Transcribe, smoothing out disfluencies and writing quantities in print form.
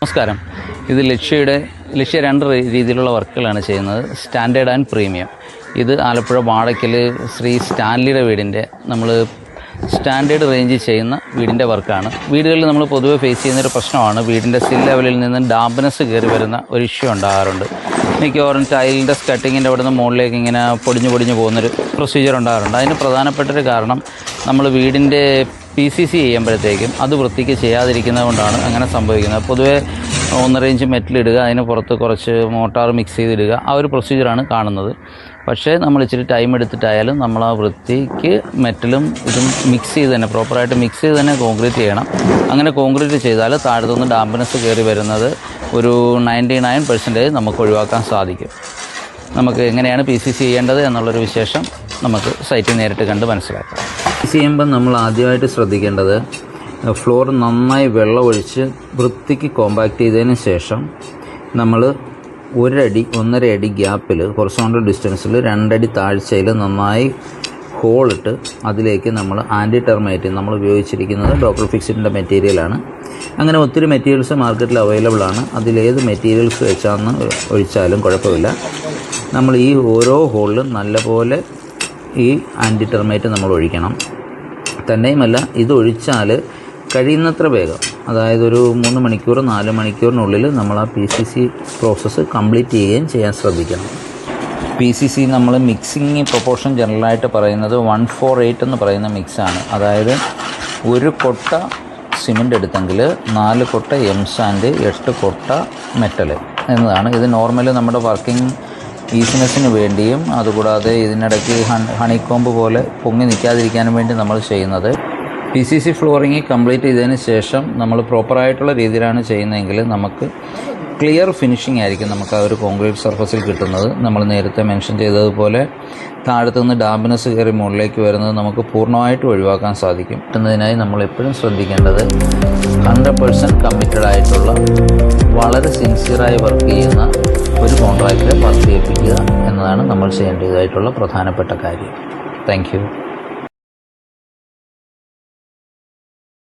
നമസ്കാരം. ഇത് ലക്ഷ്യ രണ്ട് രീതിയിലുള്ള വർക്കുകളാണ് ചെയ്യുന്നത്. Standard and premium. ഇത് ആലപ്പുഴ വാടക്കൽ ശ്രീ സ്റ്റാൻലിയുടെ വീടിൻ്റെ നമ്മൾ സ്റ്റാൻഡേർഡ് റേഞ്ചിൽ ചെയ്യുന്ന വീടിൻ്റെ വർക്കാണ്. വീടുകളിൽ നമ്മൾ പൊതുവെ ഫേസ് ചെയ്യുന്നൊരു പ്രശ്നമാണ് വീടിൻ്റെ സിൽ ലെവലിൽ നിന്ന് ഡാമ്പ്നെസ് കയറി വരുന്ന ഒരു ഇഷ്യൂ ഉണ്ടാകാറുണ്ട്. മിക്കവാറും ടൈലിൻ്റെ സ്കട്ടിങ്ങിൻ്റെ അവിടെ നിന്ന് മുകളിലേക്ക് ഇങ്ങനെ പൊടിഞ്ഞു പോകുന്നൊരു പ്രൊസീജിയർ ഉണ്ടാകാറുണ്ട്. അതിന് പ്രധാനപ്പെട്ടൊരു കാരണം നമ്മൾ വീടിൻ്റെ PCC ചെയ്യുമ്പോഴത്തേക്കും അത് വൃത്തിക്ക് ചെയ്യാതിരിക്കുന്നത് കൊണ്ടാണ് അങ്ങനെ സംഭവിക്കുന്നത്. പൊതുവേ 1.5 ഇഞ്ച് മെറ്റലിടുക, അതിന് പുറത്ത് കുറച്ച് മോട്ടാർ മിക്സ് ചെയ്തിടുക, ആ ഒരു പ്രൊസീജിയറാണ് കാണുന്നത്. പക്ഷേ നമ്മൾ ഇച്ചിരി ടൈം എടുത്തിട്ടായാലും നമ്മൾ ആ വൃത്തിക്ക് മെറ്റലും ഇതും മിക്സ് ചെയ്ത് തന്നെ പ്രോപ്പറായിട്ട് മിക്സ് ചെയ്ത് തന്നെ കോൺക്രീറ്റ് ചെയ്യണം. അങ്ങനെ കോൺക്രീറ്റ് ചെയ്താൽ താഴത്തുനിന്ന് ഡാമ്പ്നെസ് കയറി വരുന്നത് ഒരു 99% നമുക്ക് ഒഴിവാക്കാൻ സാധിക്കും. നമുക്ക് എങ്ങനെയാണ് PCC ചെയ്യേണ്ടത് എന്നുള്ളൊരു വിശേഷം നമുക്ക് സൈറ്റിൽ നേരിട്ട് കണ്ട് മനസ്സിലാക്കാം. PCC ചെയ്യുമ്പോൾ നമ്മൾ ആദ്യമായിട്ട് ശ്രദ്ധിക്കേണ്ടത് ഫ്ലോർ നന്നായി വെള്ളമൊഴിച്ച് വൃത്തിക്ക് കോമ്പാക്റ്റ് ചെയ്തതിന് ശേഷം നമ്മൾ 1.5 അടി ഗ്യാപ്പിൽ ഹൊറിസോണ്ടൽ ഡിസ്റ്റൻസിൽ 2 അടി താഴ്ചയിൽ നന്നായി ഹോളിട്ട് അതിലേക്ക് നമ്മൾ ആൻറ്റി ടെർമൈറ്റ് നമ്മൾ ഉപയോഗിച്ചിരിക്കുന്നത് ഡോക്ടർ ഫിക്സിറ്റിൻ്റെ മെറ്റീരിയലാണ്. അങ്ങനെ ഒത്തിരി മെറ്റീരിയൽസ് മാർക്കറ്റിൽ അവൈലബിൾ ആണ്. അതിലേത് മെറ്റീരിയൽസ് വെച്ചാന്ന് ഒഴിച്ചാലും കുഴപ്പമില്ല. നമ്മൾ ഈ ഓരോ ഹോളിലും നല്ലപോലെ ഈ ആൻറ്റി ടെർമൈറ്റ് നമ്മൾ ഒഴിക്കണം. തന്നെയുമല്ല, ഇത് ഒഴിച്ചാൽ കഴിയുന്നത്ര വേഗം, അതായത് ഒരു 3 മണിക്കൂർ 4 മണിക്കൂറിനുള്ളിൽ നമ്മൾ ആ PCC പ്രോസസ്സ് കംപ്ലീറ്റ് ചെയ്യാൻ ശ്രദ്ധിക്കണം. PCC നമ്മൾ മിക്സിങ് പ്രൊപ്പോർഷൻ ജനറലായിട്ട് പറയുന്നത് 1:4:8 എന്ന് പറയുന്ന മിക്സാണ്. അതായത് 1 കൊട്ട സിമൻറ്റ് എടുത്തെങ്കിൽ 4 കൊട്ട സാൻഡ് 8 കൊട്ട മെറ്റൽ എന്നതാണ്. ഇത് നോർമലി നമ്മുടെ വർക്കിംഗ് ഈസിനെസ്സിന് വേണ്ടിയും അതുകൂടാതെ ഇതിനിടയ്ക്ക് ഹണിക്കോമ്പ് പോലെ പൊങ്ങി നിൽക്കാതിരിക്കാനും വേണ്ടി നമ്മൾ ചെയ്യുന്നത്. PCC ഫ്ലോറിങ് കംപ്ലീറ്റ് ചെയ്തതിന് ശേഷം നമ്മൾ പ്രോപ്പറായിട്ടുള്ള രീതിയിലാണ് ചെയ്യുന്നതെങ്കിൽ നമുക്ക് ക്ലിയർ ഫിനിഷിംഗ് ആയിരിക്കും നമുക്ക് ആ ഒരു കോൺക്രീറ്റ് സർഫസിൽ കിട്ടുന്നത്. നമ്മൾ നേരത്തെ മെൻഷൻ ചെയ്തതുപോലെ താഴത്തുനിന്ന് ഡാമ്പ്നെസ് കയറി മുകളിലേക്ക് വരുന്നത് നമുക്ക് പൂർണ്ണമായിട്ടും ഒഴിവാക്കാൻ സാധിക്കും. കിട്ടുന്നതിനായി നമ്മൾ എപ്പോഴും ശ്രദ്ധിക്കേണ്ടത് 100% കമ്മിറ്റഡ് ആയിട്ടുള്ള വളരെ സിൻസിയറായി വർക്ക് ചെയ്യുന്ന ഒരു കോൺട്രാക്ടറെ വർക്ക് ചെയ്യിപ്പിക്കുക എന്നതാണ് നമ്മൾ ചെയ്യേണ്ടതായിട്ടുള്ള പ്രധാനപ്പെട്ട കാര്യം. Thank you.